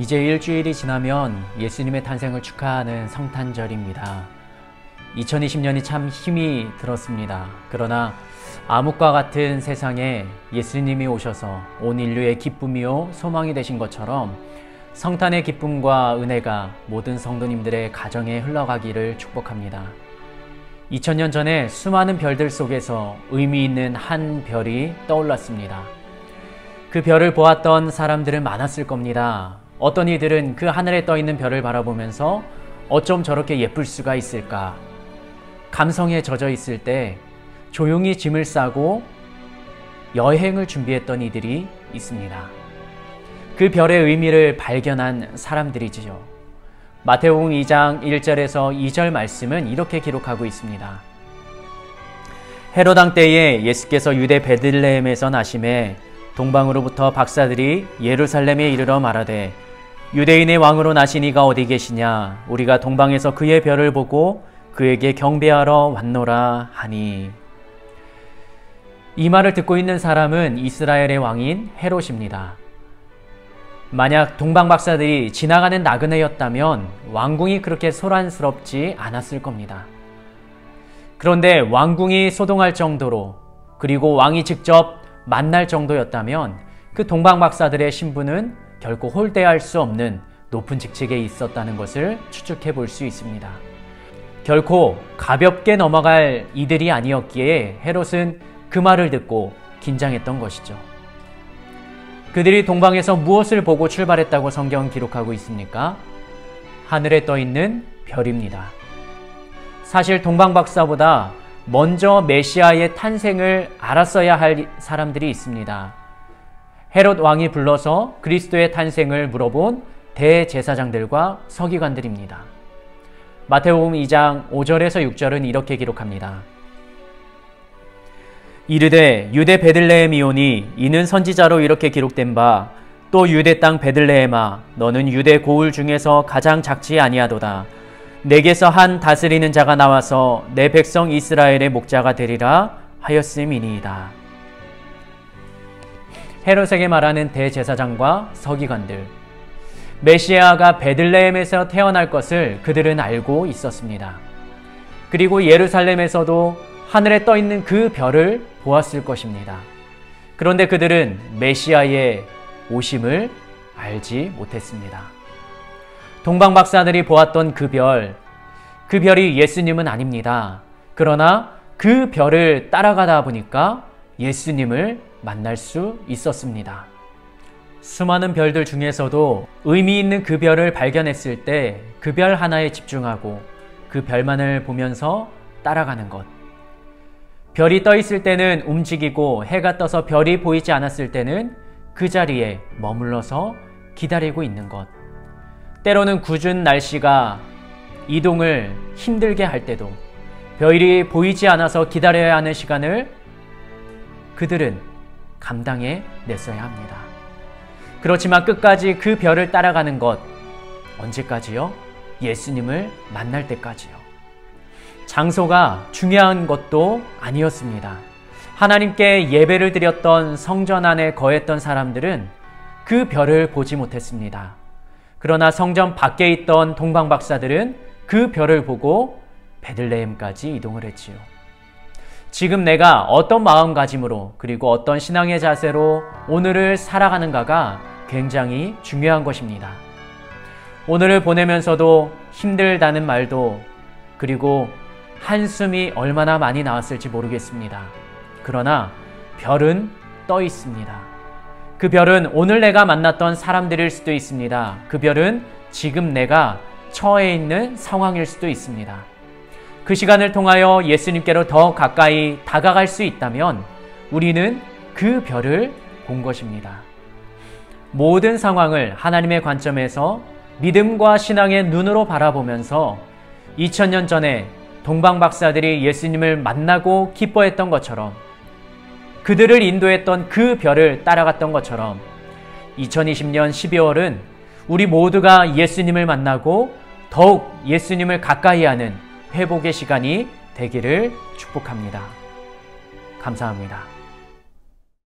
이제 일주일이 지나면 예수님의 탄생을 축하하는 성탄절입니다. 2020년이 참 힘이 들었습니다. 그러나 암흑과 같은 세상에 예수님이 오셔서 온 인류의 기쁨이요 소망이 되신 것처럼 성탄의 기쁨과 은혜가 모든 성도님들의 가정에 흘러가기를 축복합니다. 2000년 전에 수많은 별들 속에서 의미 있는 한 별이 떠올랐습니다. 그 별을 보았던 사람들은 많았을 겁니다. 어떤 이들은 그 하늘에 떠 있는 별을 바라보면서 어쩜 저렇게 예쁠 수가 있을까? 감성에 젖어 있을 때 조용히 짐을 싸고 여행을 준비했던 이들이 있습니다. 그 별의 의미를 발견한 사람들이지요. 마태복음 2장 1절에서 2절 말씀은 이렇게 기록하고 있습니다. 헤롯 왕 때에 예수께서 유대 베들레헴에서 나심에 동방으로부터 박사들이 예루살렘에 이르러 말하되 유대인의 왕으로 나신 이가 어디 계시냐? 우리가 동방에서 그의 별을 보고 그에게 경배하러 왔노라 하니. 이 말을 듣고 있는 사람은 이스라엘의 왕인 헤롯입니다. 만약 동방 박사들이 지나가는 나그네였다면 왕궁이 그렇게 소란스럽지 않았을 겁니다. 그런데 왕궁이 소동할 정도로, 그리고 왕이 직접 만날 정도였다면 그 동방 박사들의 신분은 결코 홀대할 수 없는 높은 직책에 있었다는 것을 추측해 볼 수 있습니다. 결코 가볍게 넘어갈 이들이 아니었기에 헤롯은 그 말을 듣고 긴장했던 것이죠. 그들이 동방에서 무엇을 보고 출발했다고 성경은 기록하고 있습니까? 하늘에 떠 있는 별입니다. 사실 동방 박사보다 먼저 메시아의 탄생을 알았어야 할 사람들이 있습니다. 헤롯 왕이 불러서 그리스도의 탄생을 물어본 대제사장들과 서기관들입니다. 마태복음 2장 5절에서 6절은 이렇게 기록합니다. 이르되 유대 베들레헴이오니 이는 선지자로 이렇게 기록된 바 또 유대 땅 베들레헴아 너는 유대 고을 중에서 가장 작지 아니하도다. 내게서 한 다스리는 자가 나와서 내 백성 이스라엘의 목자가 되리라 하였음이니이다. 헤롯에게 말하는 대제사장과 서기관들, 메시아가 베들레헴에서 태어날 것을 그들은 알고 있었습니다. 그리고 예루살렘에서도 하늘에 떠 있는 그 별을 보았을 것입니다. 그런데 그들은 메시아의 오심을 알지 못했습니다. 동방 박사들이 보았던 그 별이 예수님은 아닙니다. 그러나 그 별을 따라가다 보니까 예수님을 만날 수 있었습니다. 수많은 별들 중에서도 의미 있는 그 별을 발견했을 때 그 별 하나에 집중하고 그 별만을 보면서 따라가는 것. 별이 떠 있을 때는 움직이고 해가 떠서 별이 보이지 않았을 때는 그 자리에 머물러서 기다리고 있는 것. 때로는 궂은 날씨가 이동을 힘들게 할 때도 별이 보이지 않아서 기다려야 하는 시간을 그들은 감당해 냈어야 합니다. 그렇지만 끝까지 그 별을 따라가는 것, 언제까지요? 예수님을 만날 때까지요. 장소가 중요한 것도 아니었습니다. 하나님께 예배를 드렸던 성전 안에 거했던 사람들은 그 별을 보지 못했습니다. 그러나 성전 밖에 있던 동방 박사들은 그 별을 보고 베들레헴까지 이동을 했지요. 지금 내가 어떤 마음가짐으로 그리고 어떤 신앙의 자세로 오늘을 살아가는가가 굉장히 중요한 것입니다. 오늘을 보내면서도 힘들다는 말도 그리고 한숨이 얼마나 많이 나왔을지 모르겠습니다. 그러나 별은 떠 있습니다. 그 별은 오늘 내가 만났던 사람들일 수도 있습니다. 그 별은 지금 내가 처해 있는 상황일 수도 있습니다. 그 시간을 통하여 예수님께로 더 가까이 다가갈 수 있다면 우리는 그 별을 본 것입니다. 모든 상황을 하나님의 관점에서 믿음과 신앙의 눈으로 바라보면서 2000년 전에 동방 박사들이 예수님을 만나고 기뻐했던 것처럼 그들을 인도했던 그 별을 따라갔던 것처럼 2020년 12월은 우리 모두가 예수님을 만나고 더욱 예수님을 가까이 하는 회복의 시간이 되기를 축복합니다. 감사합니다.